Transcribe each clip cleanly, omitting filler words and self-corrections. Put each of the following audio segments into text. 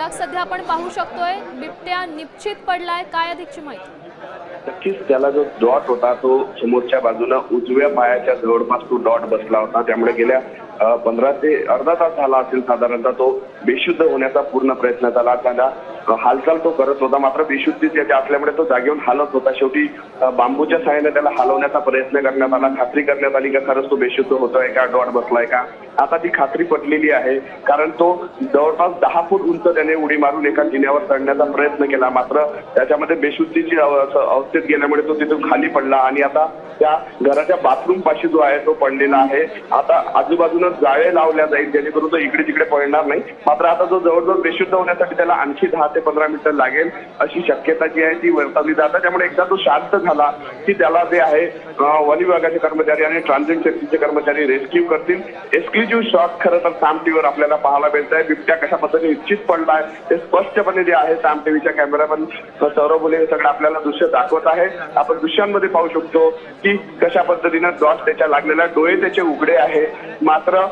तडाख सध्या आपण पाहू शकतोय, बिबट्या निश्चित पडलाय, काय अधिकची माहिती? नक्कीच त्याला जो डॉट होता तो समोरच्या बाजूला उजव्या पायाच्या जवळपास तो डॉट बसला होता। त्यामुळे गेल्या 15 ते अर्धा तास झाला असेल साधारणतः तो बेशुद्ध होण्याचा पूर्ण प्रयत्न झाला। त्याला हालचाल तो करत होता, मात्र बेशुद्धी त्याच्या असल्यामुळे तो जागेवरून हालत होता। शेवटी बांबूच्या सहाय्याने त्याला हलवण्याचा प्रयत्न करण्यात आला, खात्री करण्यात आली का खरंच तो बेशुद्ध होतोय का, डॉट बसलाय का। आता ती खात्री पटलेली आहे, कारण तो जवळपास 10 फूट उंच त्याने उडी मारून एका जिन्यावर चढण्याचा प्रयत्न केला, मात्र त्याच्यामध्ये बेशुद्धीची अवस्थेत गेल्यामुळे तो तिथून खाली पडला आणि आता त्या घराच्या बाथरूम पाशी जो आहे तो पडलेला आहे। आता आजूबाजूला जाळे लावल्या जाईल जेणेकरून तो इकडे तिकडे पडणार नाही, मात्र आता जो जवळजवळ बेशुद्ध होण्यासाठी त्याला आणखी 10 ते 15 मिनिटं लागेल अशी शक्यता जी आहे ती वर्तवली जाते। त्यामुळे एकदा तो शांत झाला की त्याला जे आहे वन विभागाचे कर्मचारी आणि ट्रान्झिट सेफ्टीचे कर्मचारी रेस्क्यू करतील। एक्सक्लुझिव्ह शॉट खरं तर साम टीव्हीवर आपल्याला पाहायला मिळत आहे। बिबट्या कशा पद्धतीने निश्चित पडलाय ते स्पष्टपणे जे आहे साम टीव्हीच्या कॅमेरामन सौरभ बोले हे सगळं आपल्याला दृश्य दाखवत आहे। आपण दृश्यांमध्ये पाहू शकतो की कशा पद्धतीने डॉट त्याच्या लागलेला, डोळे त्याचे उघडे आहे, मात्र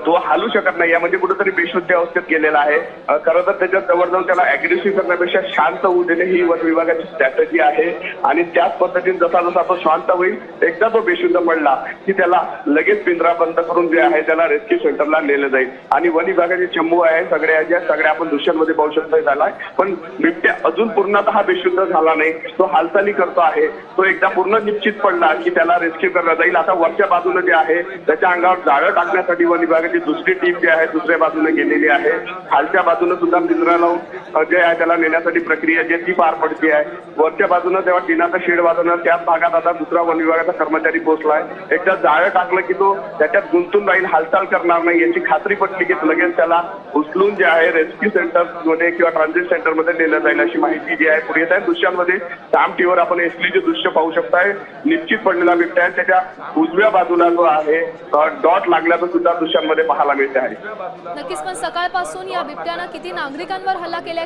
तो हालू शकत नाही, यामध्ये कुठेतरी बेशुद्ध अवस्थेत गेलेला आहे। खरं तर त्याच्या जवळजवळ त्याला अग्रेसिव्ह करण्यापेक्षा शांत होऊ देणे ही वन विभागाची स्ट्रॅटेजी आहे आणि त्याच पद्धतीने जसा जसा तो शांत होईल, एकदा तो बेशुद्ध पडला की त्याला लगेच पिंजरा बंद करून जे आहे त्याला रेस्क्यू सेंटरला नेलं जाईल आणि वन विभागाचे चंबू आहे सगळे आपण दृश्यांमध्ये पाहू शकतो झालाय। पण बिबट्या अजून पूर्णतः बेशुद्ध झाला नाही, तो हालचाली करतो आहे। तो एकदा पूर्ण निश्चित पडला की त्याला रेस्क्यू करण्यात जाईल। आता वरच्या बाजूने जे आहे त्याच्या अंगावर जाळं टाकण्यासाठी वन विभागाची दुसरी टीम जी आहे दुसऱ्या बाजूने गेलेली आहे। खालच्या बाजूने सुद्धा पिंजरा लावून जे आहे त्याला नेण्यासाठी प्रक्रिया जी ती पार पडते आहे। वरच्या बाजूने तेव्हा टिनाचा शेड वाजवणार त्याच भागात आता दुसरा वन विभागाचा कर्मचारी पोहोचलाय। एकदा जाळं टाकलं की तो त्याच्यात गुंतून राहील, हालचाल करणार नाही याची खात्री पटली की लगेच त्याला उचलून जे आहे रेस्क्यू सेंटर मध्ये किंवा ट्रान्झिट सेंटर मध्ये नेलं जाईल अशी माहिती जी आहे पुढे येत आहे। दृश्यांमध्ये साम टीव्हीवर आपण एसलीचे दृश्य पाहू शकताय। निश्चित पडलेला बिबट्या त्याच्या उजव्या बाजूला जो आहे डॉट लागल्याचं सुद्धा दृश्यांमध्ये पाहायला मिळते आहे। नक्कीच, पण सकाळपासून या बिबट्यानं किती नागरिकांवर हल्ला केला